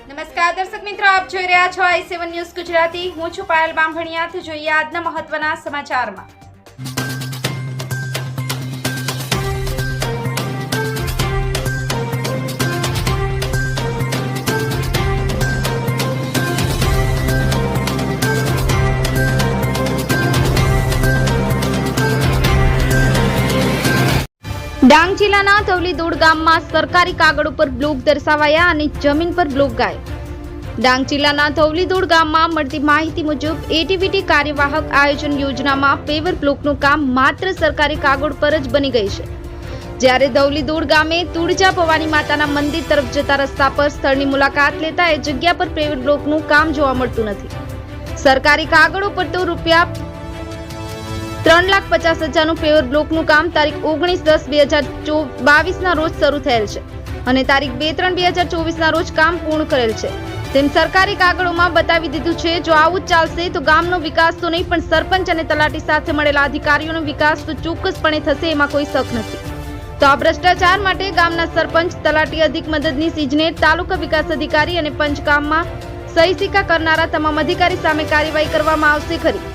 નમસ્કાર દર્શક મિત્રો, આપ જોઈ રહ્યા છો i7 ન્યૂઝ ગુજરાતી। હું છું પાયલ બામભણિયા। તો જોઈએ આજના મહત્વના સમાચારમાં। ડાંગ જિલ્લાના તવલીદોડ ગામમાં સરકારી કાગળ ઉપર બ્લોક દર્શાવાયા અને જમીન પર બ્લોક ગાયબ। ડાંગ જિલ્લાના તવલીદોડ ગામમાં મળતી માહિતી મુજબ એટીવીટી કાર્યવાહક આયોજન યોજનામાં પેવર બ્લોકનું કામ માત્ર સરકારી કાગળ પર જ બની ગઈ છે, જ્યારે તવલીદોડ ગામે તુળજા ભવાની માતાના મંદિર તરફ જતા રસ્તા પર સ્થળની મુલાકાત લેતા એ જગ્યા પર પેવર બ્લોકનું કામ જોવા મળતું નથી। સરકારી કાગળ ઉપર તો રૂપિયા 3,50,000નું પેવર બ્લોકનું કામ તારીખ 19/10/2022 ના રોજ શરૂ થયેલ છે અને તારીખ 2/3/2024 ના રોજ કામ પૂર્ણ કરેલ છે તેમ સરકારી કાગળોમાં બતાવી દીધું છે। જો આવું જ ચાલશે તો ગામનો વિકાસ તો નહીં, પણ સરપંચ અને તલાટી સાથે મળેલા અધિકારીઓનો વિકાસ તો ચોક્કસપણે થશે, એમાં કોઈ શક નથી। તો આ ભ્રષ્ટાચાર માટે ગામના સરપંચ, તલાટી, અધિક મદદનીશ ઇજનેર, તાલુકા વિકાસ અધિકારી અને પંચકામમાં સહી સિક્કા કરનારા તમામ અધિકારી સામે કાર્યવાહી કરવામાં આવશે ખરી।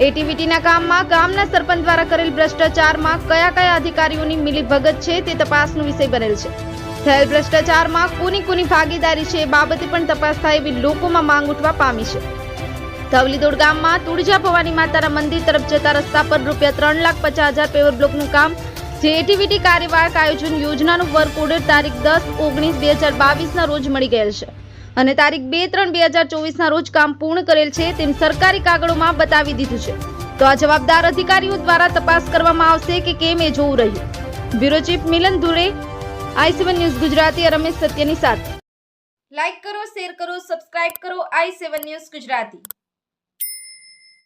એટીવીટીના કામમાં ગામના સરપંચ દ્વારા કરેલ ભ્રષ્ટાચારમાં કયા કયા અધિકારીઓની મિલીભગત છે તે તપાસનો વિષય બનેલ છે। થયેલ ભ્રષ્ટાચારમાં કોની ભાગીદારી છે એ બાબતે પણ તપાસ થાય એવી લોકોમાં માંગ ઉઠવા પામી છે। તવલીદોડ ગામમાં તુળજા ભવાની માતાના મંદિર તરફ જતા રસ્તા પર રૂપિયા 3,50,000 પેવર બ્લોકનું કામ, જે એટીવીટી કાર્યવાહક આયોજન યોજનાનું વર્ક ઓર્ડર તારીખ 10/19/2022 ના રોજ મળી ગયેલ છે અને તારીખ 2/3/2024 ના રોજ કામ પૂર્ણ કરેલ છે તેમ સરકારી કાગળોમાં બતાવી દીધું છે। તો આ જવાબદાર અધિકારીઓ દ્વારા તપાસ કરવામાં આવશે કે કેમ એ જોવું રહ્યું। બ્યુરો ચીફ મિલન ધુડે, i7 ન્યૂઝ ગુજરાતી। રમેશ સત્યની સાથે લાઈક કરો, શેર કરો, સબસ્ક્રાઇબ કરો i7 ન્યૂઝ ગુજરાતી।